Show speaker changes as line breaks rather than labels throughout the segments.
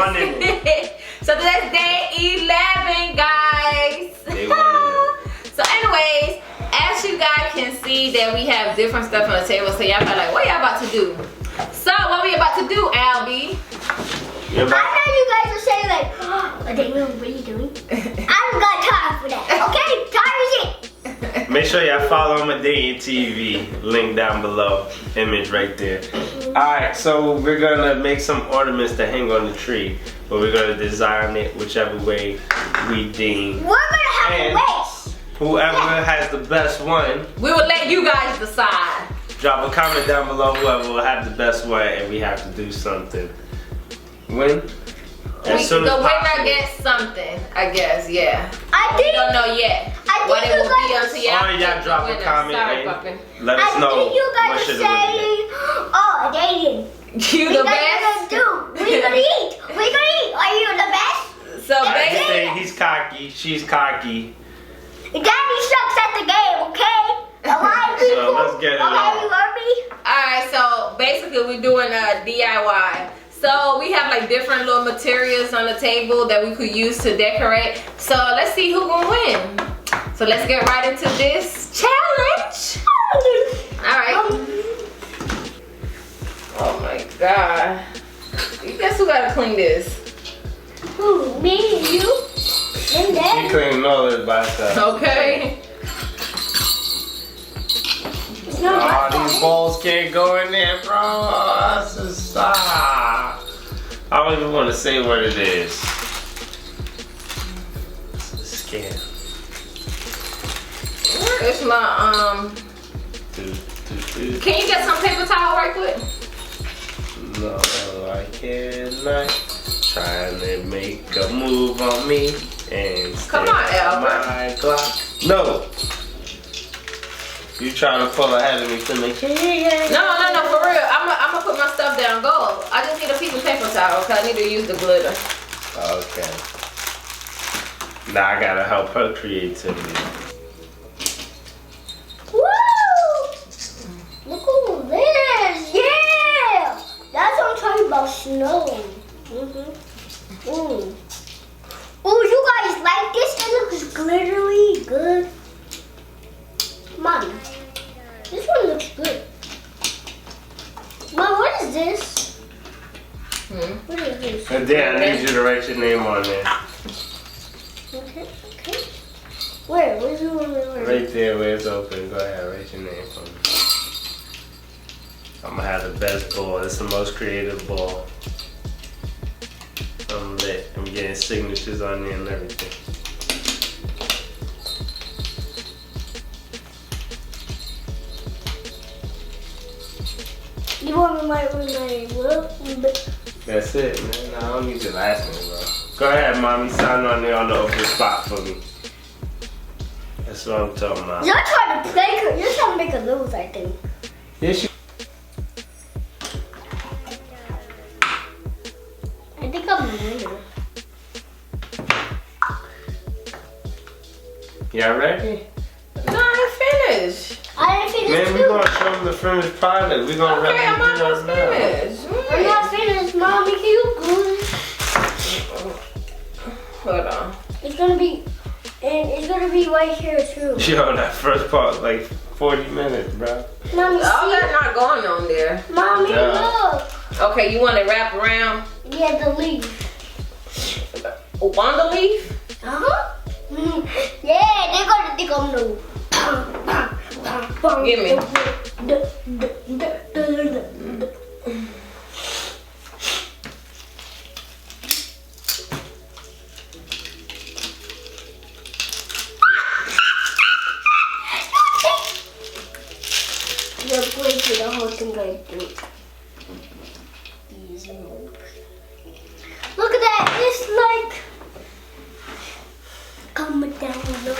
one in it.
So that's day 11, guys.
Day 1 in it.
So anyways, as you guys can see that we have different stuff on the table, so y'all probably like, what y'all about to do? So what we about to do, Albie?
I know you guys are saying like, oh, Daniel, what are you doing? I don't got time for that. Okay, time is it.
Make sure y'all follow Medea TV. Link down below. Image right there. Alright, so we're gonna make some ornaments to hang on the tree. But we're gonna design it whichever way we deem.
We're gonna have a race.
Whoever has the best one,
we will let you guys decide.
drop a comment down below. Whoever will have the best one, and we have to do something. Win?
The winner gets something, I guess, yeah. We don't know yet what it will be until
y'all drop a comment and let us know.
I think you guys
what
are
should
saying, oh, Daniel,
you the best.
We're gonna eat. We're gonna eat. Are you the best?
So basically,
he's cocky. She's cocky.
Daddy sucks at the game, okay? Alright, people.
So let's get it
okay,
on.
you heard me?
Alright, so basically we're doing a DIY. So we have like different little materials on the table that we could use to decorate. So let's see who gonna win. So let's get right into this challenge. Alright. Oh my god. You guess who gotta clean this?
Who? Me and you? And Daddy?
You clean all this by yourself.
Okay.
Oh, these balls can't go in there, bro. Stop. I don't even want to say what it is. It's a scam.
Where is my Can you get some paper towel right quick?
No, I cannot. Trying to make a move on me and
come on, Albert.
My Glock. No. You trying to pull ahead of me to make it?
No, for real. I'm gonna put my stuff down. Go. I just need a piece of paper towel because I need to use the glitter.
Okay. Now I gotta help her creativity.
Woo! Look who this! Yeah! That's what I'm talking about, snow. Ooh, you guys like this? It looks glittery good. Mommy, this one looks good. Mom, what is this? What is this?
And then I need you to write your name on there.
Okay. Where's your one?
Right there where it's open. Go ahead, write your name for me. I'm gonna have the best ball. It's the most creative ball. I'm lit. I'm getting signatures on there and everything.
You want me to write my name?
That's it, man. I don't need your last name, bro. Go ahead, mommy. Sign on there on the open spot for me. That's what I'm talking about.
You're trying to play her. You're trying to make her lose, I think.
Yes,
I think I'm the winner.
y'all ready?
No, I ain't finished.
I didn't finish
Man,
too.
we're gonna show them the finished product. We're gonna
Okay, I'm almost finished.
I'm not finished, Mommy. Can you glue this?
Hold on.
It's gonna be right here too.
Yo, that first part, like 40 minutes, bro.
Mommy,
All
see?
that not going on there.
Mommy,
Yeah.
look.
Okay, you want it wrapped around?
Yeah, the leaf.
On the leaf?
Yeah, they're gonna think I'm new.
Give me.
You're breaking the whole thing right through. Look at that. It's like coming down low.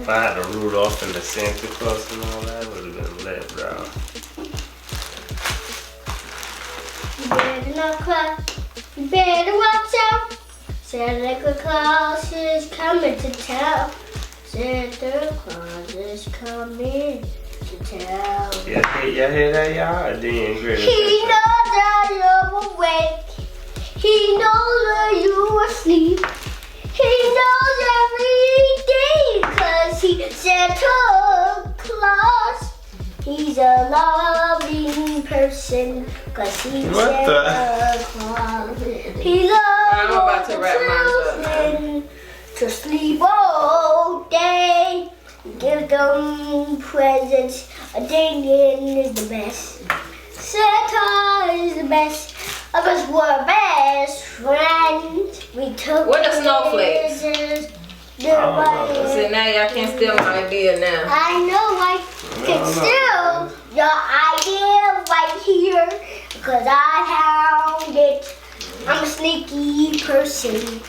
If I had a Rudolph and the Santa Claus and all that, would have been lit, bro.
You better not cry. You better watch out. Santa Claus is coming to town. Santa Claus is coming to tell.
Yeah, y'all hear that, y'all? Then
He knows that you're awake. He knows that you're asleep. He knows everything, 'cause he's Santa Claus. He's a loving person, 'cause he's
What
Santa Claus. He loves
I'm about to wrap mine up.
children to sleep all day. Give them presents. A ding is the best. Santa is the best. Of us were best friends. We took
What are snowflakes?
pictures.
So now y'all can steal my idea now.
I know I can steal your idea right here because I found it. I'm a sneaky person.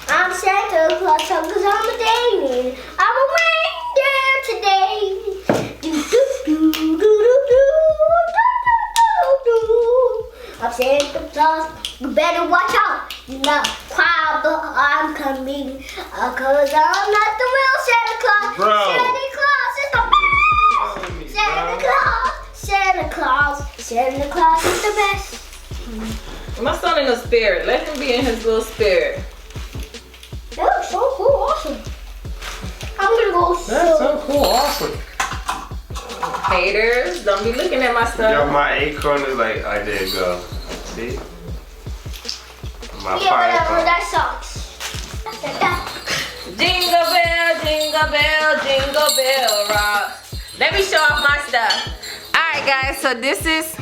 I'm Santa Claus because I'm a Damien. I'm a reindeer today. Do, do, do, do, do, do, do, do, do. I'm Santa Claus. You better watch out. You know, I'm coming because I'm not the real Santa Claus.
Bro.
Santa Claus is the best. Santa Claus. Santa Claus. Santa Claus is the best.
My son in the spirit. Let him be in his little spirit.
That looks so cool, awesome. I'm gonna go
That's so cool, awesome.
Haters, don't be looking at my
Yo,
stuff.
my acorn is like, I did go. See? My
Yeah,
fire
whatever,
phone.
that sucks.
Jingle bell rock. Let me show off my stuff. Alright guys, so this is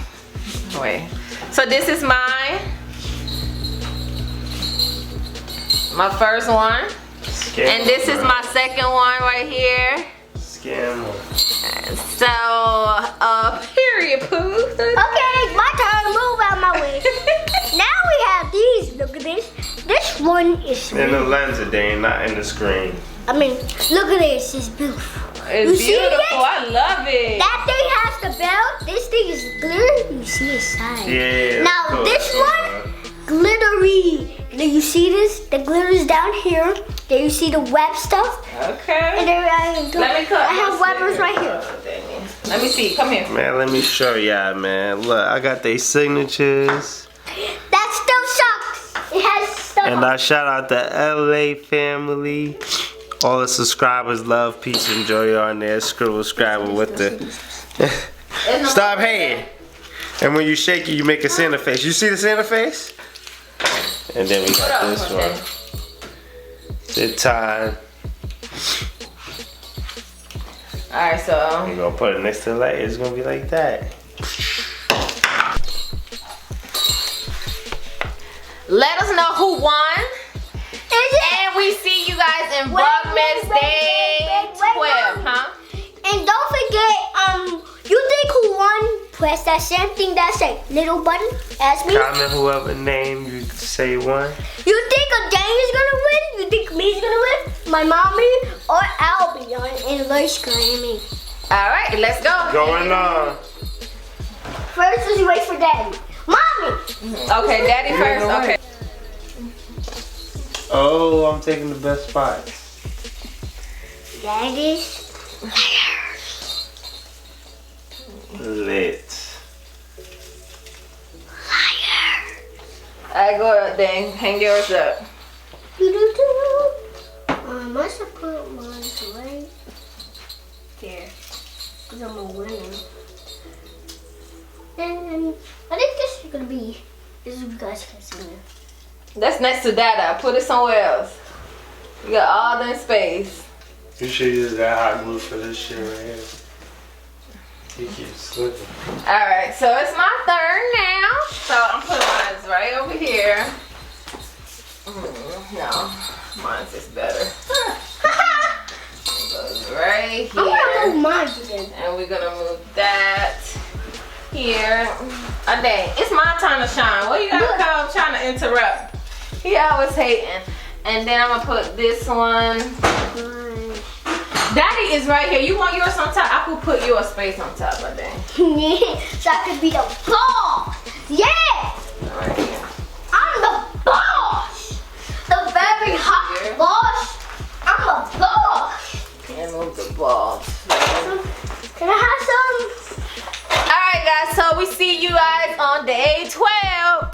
my first one. And this is my second one right here.
Scammer.
So, period poo.
Okay, my turn. Move out my way. Now we have these. Look at this. This one is.
In the lens, they ain't not in the screen.
I mean, look at this. It's beautiful.
It's
You see
beautiful.
it?
I love it.
That thing has the belt. This thing is glitter. You see the side.
Yeah.
Now
cool.
this one, glittery. Do you see this? The glitter's down here. There you see the web stuff. And
Okay.
there
Let me cut.
I have
this
webbers
thing.
right here.
Oh, dang it. Let me see. Come here.
Man, let me show y'all, man. Look, I got their signatures.
That still sucks. It has stuff.
And I shout out the LA family. All the subscribers love, peace, and joy on there. Subscribe with the. Stop hating. And when you shake it, you make a Santa face. You see the Santa face? And then we got
What
this
up,
one. Good time.
Alright, so.
We're gonna put it next to the light. It's gonna be like that.
Let us know who won. And we see you guys in VLOGMAS Day 12, huh?
And don't forget, you think who won? Press that same thing that say little button. Ask me.
Comment whoever name you say one.
You think a Dane is gonna win? You think me's gonna win? My mommy or Albie in English screaming.
Alright, let's go.
Going on.
First, let's wait for Daddy. Mommy.
Okay, Daddy first. Okay.
Oh, I'm taking the best spot.
Daddy's.
Lit.
Alright, go up then. Hang yours up.
I should put mine right there. Because I'm a winner. And I think this is going to be, this is you guys can see me.
That's next to Dada. Put it somewhere else. You got all that space.
You should use that hot glue for this shit right here. You keep slipping.
Alright, so it's my turn now. So I'm putting mine right over here. No, mine's is better. It goes right
I'm going to
here.
move mine again.
And we're gonna move that here. Oh dang, it's my turn to shine. What you gotta come trying to interrupt? He always hating. And then I'm gonna put this one. Daddy is right here. You want yours on top? I could put your space on top, I think.
So I could be the ball. Yeah.